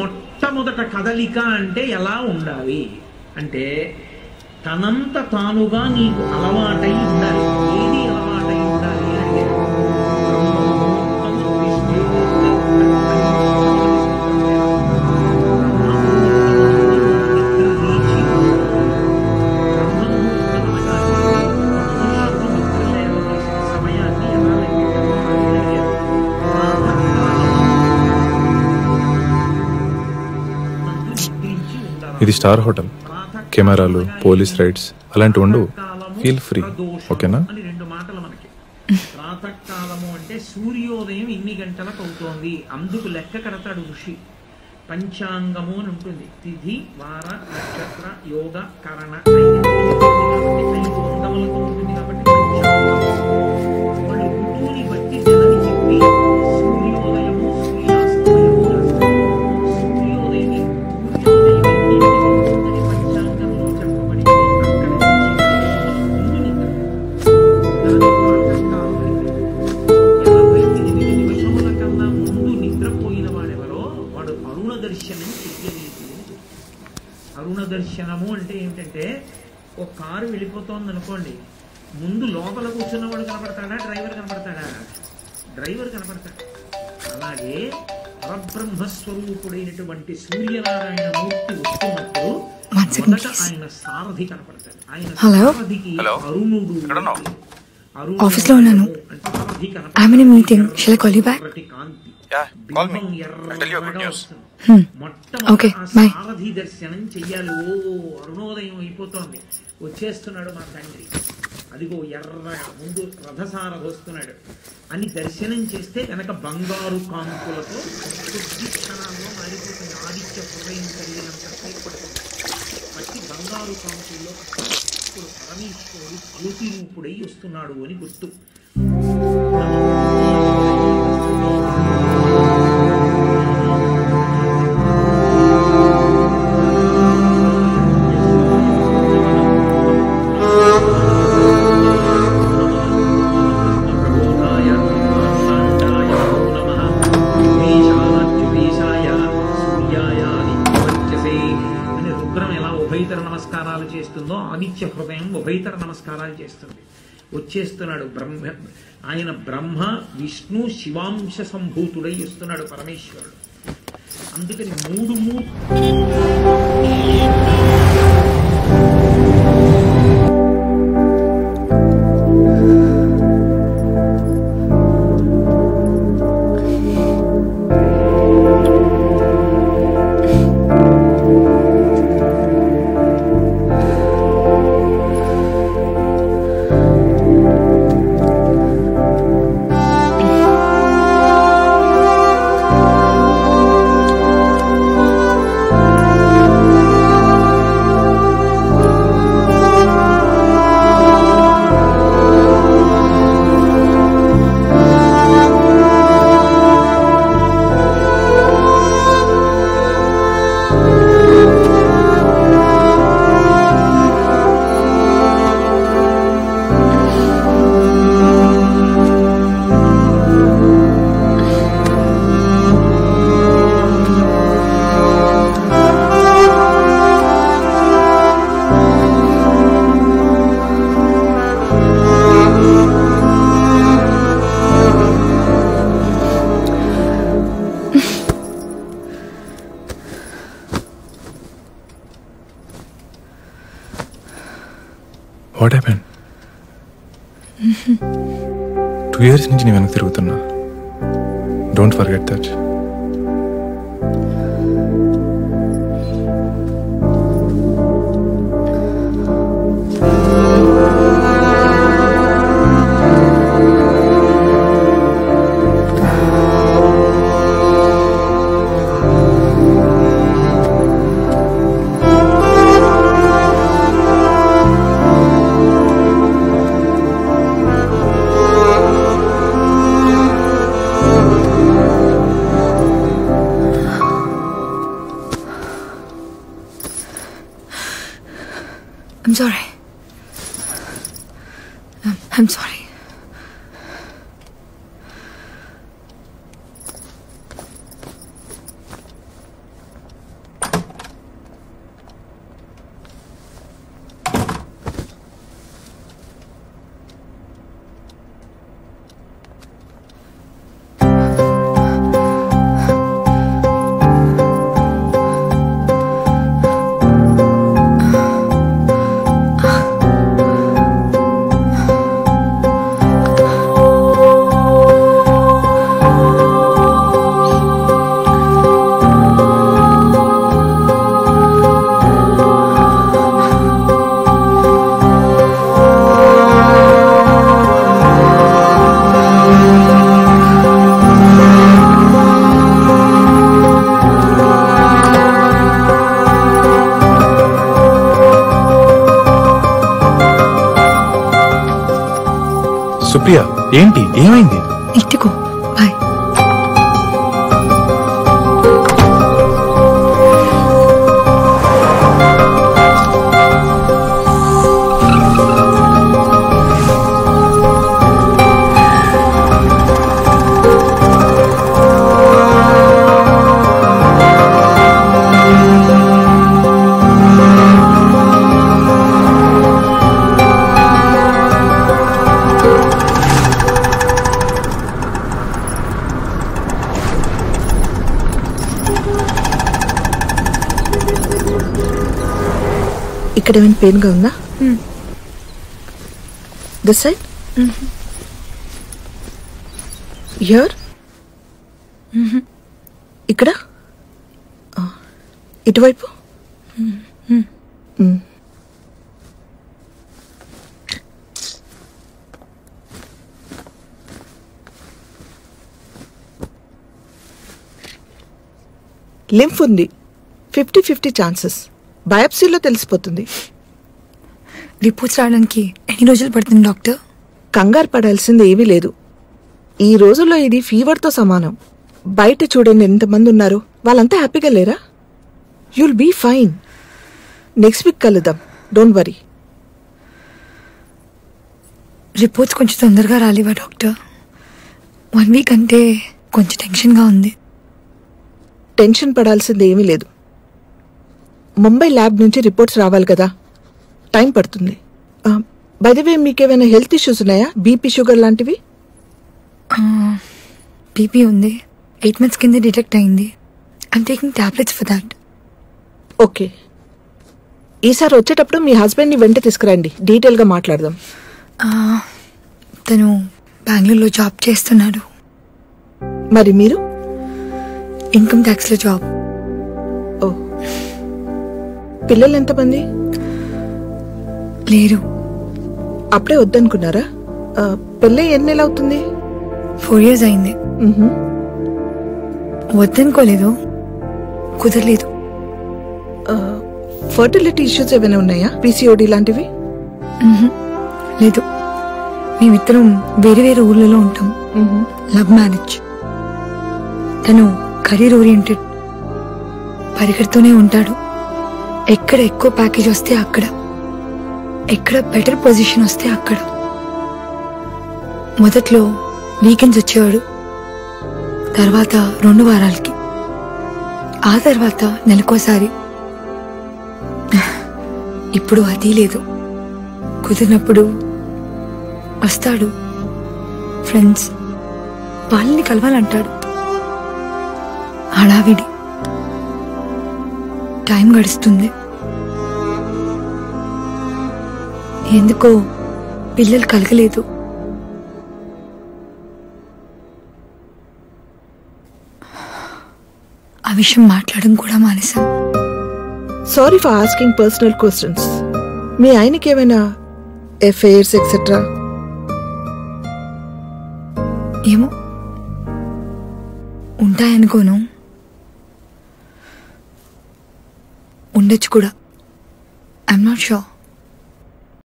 మొట్టమొదట కదలిక అంటే ఎలా ఉండాలి అంటే తనంత తానుగా నీకు అలవాటై ఉండాలి. ఏది అలవాటై ఉండాలి అంటే ఇది స్టార్ హోటల్. కెమెరాలు, పోలీస్ రైడ్స్ అలాంటివి ఉండవు. ఫీల్ ఫ్రీ, ఓకేనా? అని రెండు మాటలు మనకి. ప్రాతకాలము అంటే సూర్యోదయం ఇన్ని గంటలకు అవుతోంది, అందుకు లెక్క కడతాడు ఋషి. పంచాంగము అని ఉంటుంది. తిథి, వార, నక్షత్ర, యోగ, కరణ, 5 అంగములతో ఉంటుంది కాబట్టి వాళ్ళు ఋతువుని బట్టి జలని చెప్పి సూర్యోదయము, సూర్యాస్తమయము రాస్తారు. సూర్యోదయం పంచాంగంలో చెప్పబడి అక్కడ ముందు నిద్ర 88 నిమిషముల కన్నా ముందు నిద్రపోయిన వాడెవరో వాడు అరుణ దర్శనం చెయ్యలేదు. అరుణ దర్శనము అంటే ఏమిటంటే ఒక కారు వెళ్ళిపోతోంది అనుకోండి, ముందు లోపల కూర్చున్నవాడు కనపడతాడా, డ్రైవర్ కనపడతాడా? డ్రైవర్ కనపడతాడు. అలాగే పరబ్రహ్మస్వరూపుడైనటువంటి సూర్యనారాయణ మూర్తి వస్తున్నప్పుడు మొదట ఆయన సారథి కనపడతాడు. ఆయన సారథికి అరుణుడు. ఆఫీస్లో ఉన్నాను. I'm in a meeting. Shall I call you back? Okay, bye. సారథి దర్శనం చెయ్యాలి. ఓ అరుణోదయం అయిపోతోంది, వచ్చేస్తున్నాడు మా తండ్రి, అదిగో ఎర్రగా ముందు రథసారథి వస్తున్నాడు అని దర్శనం చేస్తే కనుక బంగారు కాంతులతో కొద్ది క్షణాల్లో మారిపోతుంది. ఆదిత్య హృదయం కలిగినంత పడుతుంది. బట్టి బంగారు కాంతుల్లో ఇప్పుడు పరమేశ్వరుడు జ్యోతి రూపుడై వస్తున్నాడు అని గుర్తు. నమస్కారాలు చేస్తుందో ఆదిత్య హృదయం ఉభయతర నమస్కారాలు చేస్తుంది. వచ్చేస్తున్నాడు బ్రహ్మ. ఆయన బ్రహ్మ, విష్ణు, శివాంశ సంభూతుడై వస్తున్నాడు పరమేశ్వరుడు. అందుకని మూడు వాట్ హ్యాపెన్? 2 years నుంచి నేను వెనక్కి తిరుగుతున్నా. Don't forget that. I'm sorry. I'm sorry. Supriya, ఏంటి, ఏమైంది? ఇట్టుకో, బాయ్. ఇక్కడ ఏమైనా పెయిన్గా ఉందా? దిస్ సైడ్, హియర్, ఇక్కడ, ఇటువైపు. లింఫ్ ఉంది, 50-50 ఛాన్సెస్. బయాప్సీలో తెలిసిపోతుంది. రిపోర్ట్స్ రావడానికి ఎన్ని రోజులు పడుతుంది డాక్టర్? కంగారు పడాల్సింది ఏమీ లేదు. ఈ రోజుల్లో ఇది ఫీవర్తో సమానం. బయట చూడండి ఎంతమంది ఉన్నారు, వాళ్ళంతా హ్యాపీగా లేరా? You'll be fine. Next week కలుద్దాం, డోంట్ వరీ. రిపోర్ట్స్ కొంచెం తొందరగా రాలేవా డాక్టర్? 1 వీక్ అంటే కొంచెం టెన్షన్గా ఉంది. టెన్షన్ పడాల్సింది ఏమీ లేదు. ముంబై ల్యాబ్ నుంచి రిపోర్ట్స్ రావాలి కదా, టైం పడుతుంది. బై ద వే, మీకేమైనా హెల్త్ ఇష్యూస్ ఉన్నాయా? బీపీ, షుగర్ లాంటివి? బీపీ ఉంది, 8 months కింద డిటెక్ట్ అయింది. I'm taking tablets for that. Okay, ఈసారి వచ్చేటప్పుడు మీ హస్బెండ్ని వెంట తీసుకురండి, డీటెయిల్గా మాట్లాడదాం. తను బెంగళూరులో జాబ్ చేస్తున్నాడు. మరి మీరు? Income ట్యాక్స్లో job. ఓ, పిల్లలు ఎంతమంది? లేరు. అప్పుడే వద్దనుకున్నారా? పెళ్ళి ఎన్ని నెలలు అవుతుంది? 4 years అయింది. వద్దనుకోలేదు, కుదరలేదు. ఫర్టిలిటీ ఇష్యూస్ ఏమైనా ఉన్నాయా? పీసీఓడి లాంటివి? లేదు, మేమిద్దరం వేరే వేరే ఊర్లలో ఉంటాం. Love marriage. తను కెరీర్ ఓరియంటెడ్, పరిగెడుతూనే ఉంటాడు. ఎక్కడ ఎక్కువ ప్యాకేజ్ వస్తే అక్కడ, ఎక్కడ బెటర్ పొజిషన్ వస్తే అక్కడ. మొదట్లో వీకెండ్స్ వచ్చేవాడు, తర్వాత 2 వారాలకి, ఆ తర్వాత నెలకోసారి. ఇప్పుడు అది లేదు. కుదిరినప్పుడు వస్తాడు. ఫ్రెండ్స్ వాళ్ళని కలవాలంటాడు. హడావిడి. టైం గడుస్తుంది. ఎందుకో పిల్లలు కలగలేదు. ఆ విషయం మాట్లాడడం కూడా మానేశాం. Sorry for asking personal questions. మీ ఆయనకి ఏమైనా ఎఫైర్స్ ఎక్సెట్రా? ఏమో, ఉంటాయనుకోను, ఉండొచ్చు కూడా. I'm not sure.